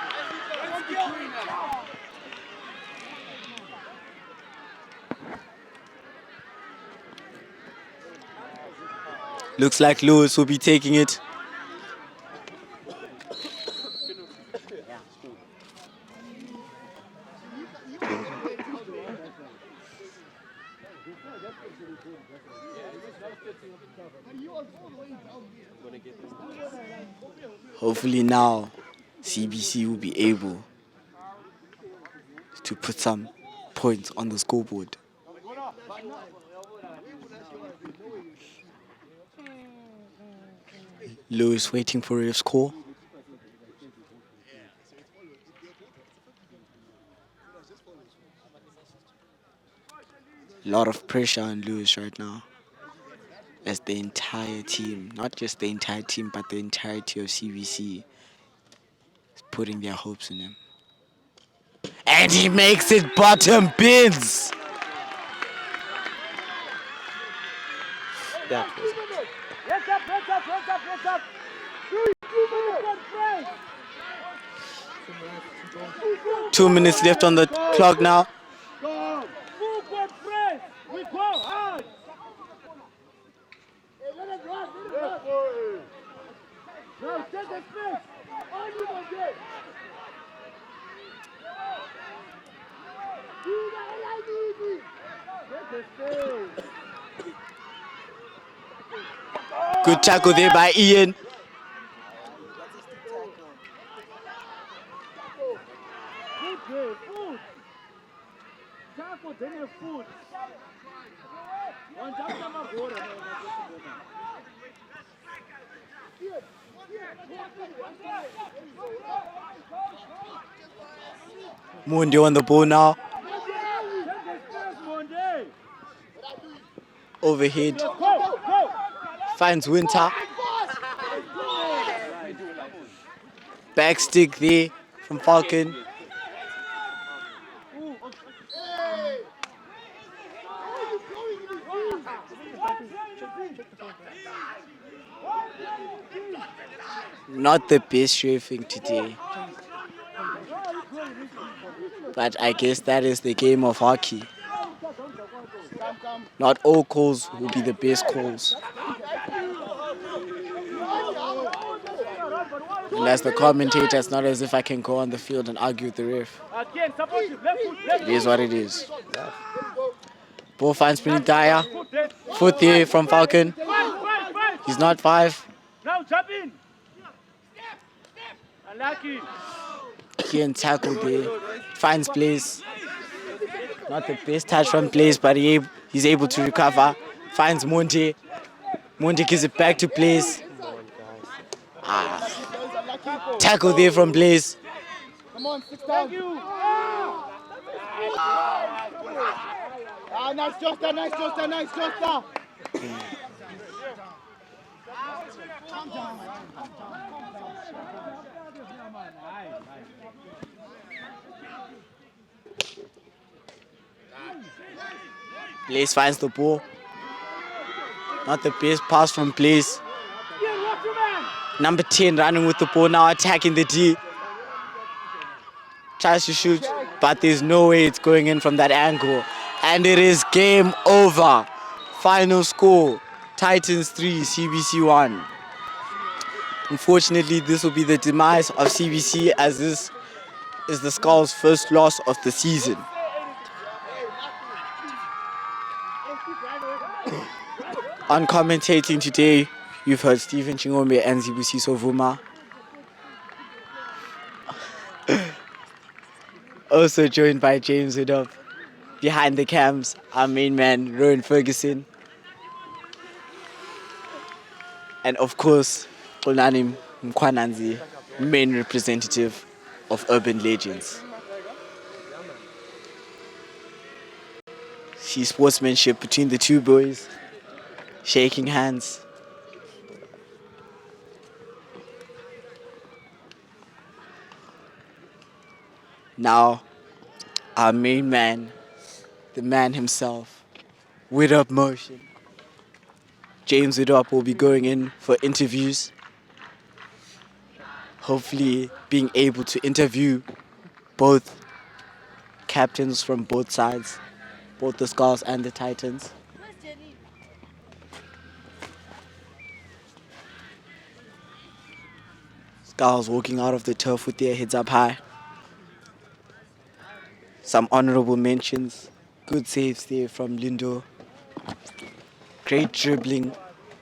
Looks like Lewis will be taking it. Hopefully now CBC will be able to put some points on the scoreboard. Lewis waiting for ref's call. Lot of pressure on Lewis right now, as the entire team, not just the entire team, but the entirety of CBC is putting their hopes in him. And he makes it bottom bins! That was it. 2 minutes left on the clock now. Take the space. Only Monday. Take the space. Good tackle there by Ian. Good game. Food. Tackle, then your food. One jump on my board. Mundi on the ball now. Overhead. Go, go. Finds Winter. Back stick there from Falcon. Not the best reffing today. But I guess that is the game of hockey. Not all calls will be the best calls. And as the commentator, it's not as if I can go on the field and argue with the ref. Again, support you. Left foot, left It is what it is. Ball finds Spinning Dyer. foot. Foot there from Falcon. Five. He's not 5. Now jump in. Unlucky. Again, tackle there. Finds Blaze. Not the best touch from Blaze, but he's able to recover. Finds Monte. Monte gives it back to Blaze. Tackle there from Blaze. Come on, 6 down. Nice Josta. Blaze finds the ball. Not the best pass from Blaze. Number 10 running with the ball now, attacking the D. Tries to shoot, but there's no way it's going in from that angle. And it is game over. Final score, Titans 3, CBC 1. Unfortunately, this will be the demise of CBC, as this is the Skulls' first loss of the season. On commentating today, you've heard Stephen Chingombe and Zibusiso Vuma. Also joined by James Udop. Behind the cams, our main man, Rowan Ferguson. And of course, Olani Mkwananzi, main representative of Urban Legends. See sportsmanship between the two boys, shaking hands. Now, our main man, the man himself, with up motion. James Widop will be going in for interviews. Hopefully being able to interview both captains from both sides, both the Skulls and the Titans. Skulls walking out of the turf with their heads up high. Some honorable mentions. Good saves there from Lindo. Great dribbling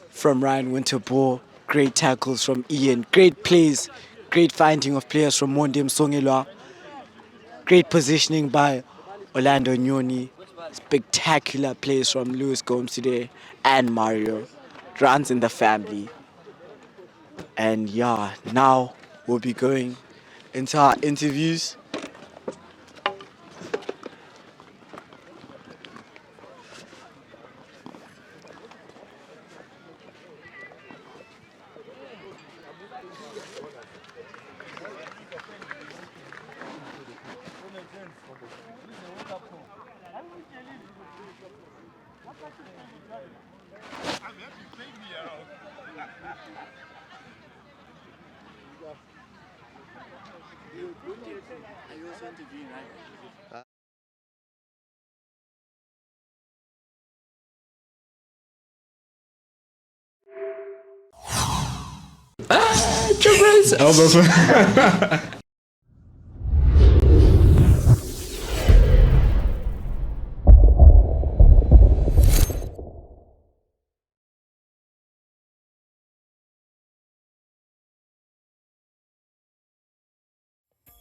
from Ryan Winterbourne. Great tackles from Ian. Great plays. Great finding of players from Mondem Songilwa. Great positioning by Orlando Nyoni. Spectacular plays from Lewis Gomes today and Mario. Runs in the family. And yeah, now we'll be going into our interviews.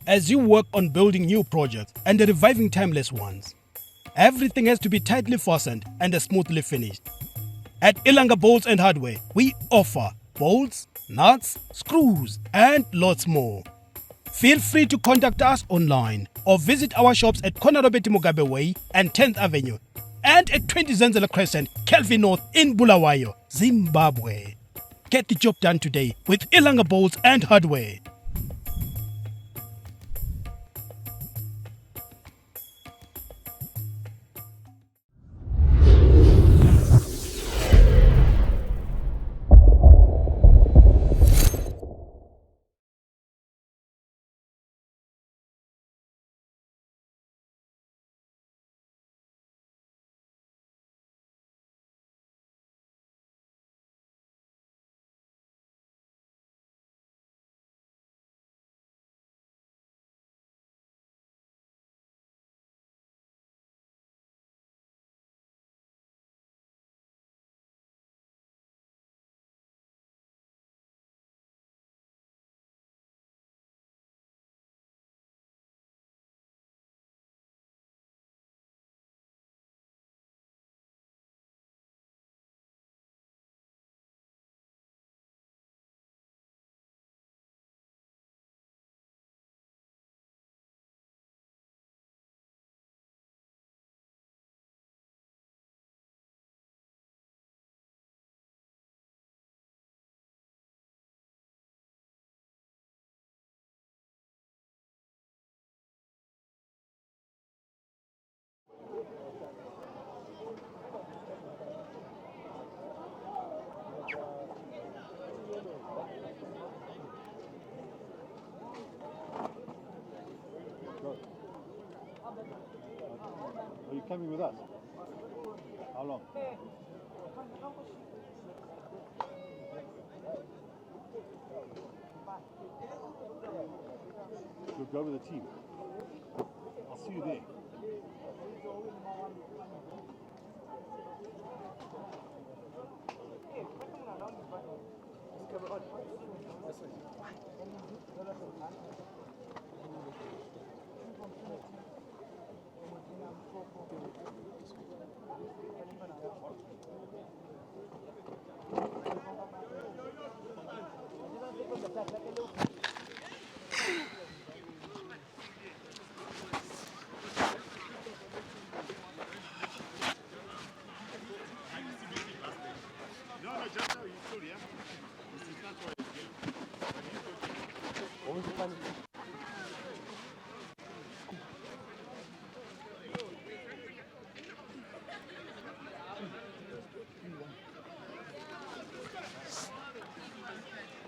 As you work on building new projects and reviving timeless ones, everything has to be tightly fastened and smoothly finished. At Ilanga Bolts and Hardware, we offer bolts, nuts, screws, and lots more. Feel free to contact us online or visit our shops at Konarobeti Mugabe Way and 10th Avenue and at 20 Zenzele Crescent, Kelvin North in Bulawayo, Zimbabwe. Get the job done today with Ilanga Bolts and Hardware. Are you coming with us? How long? You'll go with the team. I'll see you there.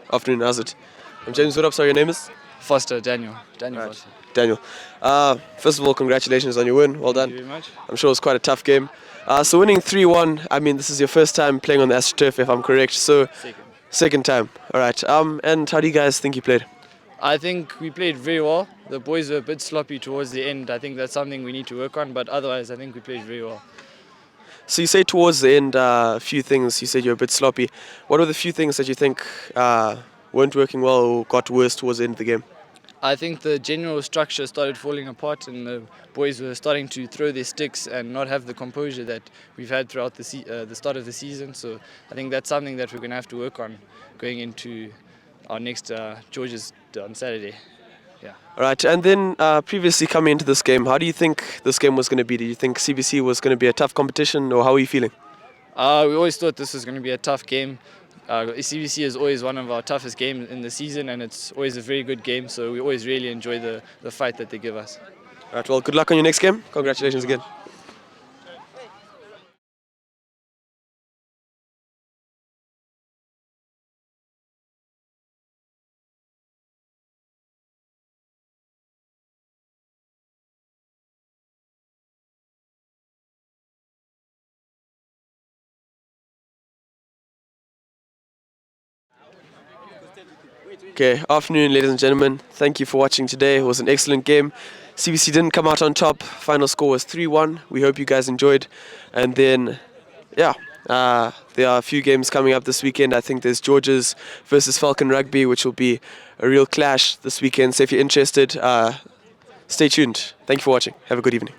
Afternoon, how's it? I'm James, what up, sorry, your name is? Foster, Daniel. Daniel Right. Foster. Daniel. First of all, congratulations on your win, well done. Thank you very much. I'm sure it was quite a tough game. So winning 3-1, I mean, this is your first time playing on the AstroTurf, if I'm correct, so... Second time, alright. And how do you guys think you played? I think we played very well. The boys were a bit sloppy towards the end. I think that's something we need to work on, but otherwise I think we played very well. So you say towards the end, a few things, you said you're a bit sloppy. What were the few things that you think weren't working well or got worse towards the end of the game? I think the general structure started falling apart and the boys were starting to throw their sticks and not have the composure that we've had throughout the start of the season. So I think that's something that we're going to have to work on going into our next George's on Saturday. Yeah. All right, and then previously coming into this game, how do you think this game was going to be? Did you think CBC was going to be a tough competition, or how are you feeling? We always thought this was going to be a tough game. CBC is always one of our toughest games in the season, and it's always a very good game, so we always really enjoy the fight that they give us. All right, well, good luck on your next game. Congratulations again. Okay, afternoon, ladies and gentlemen. Thank you for watching today. It was an excellent game. CBC didn't come out on top. Final score was 3-1. We hope you guys enjoyed. And then, yeah, there are a few games coming up this weekend. I think there's George's versus Falcon Rugby, which will be a real clash this weekend. So if you're interested, stay tuned. Thank you for watching. Have a good evening.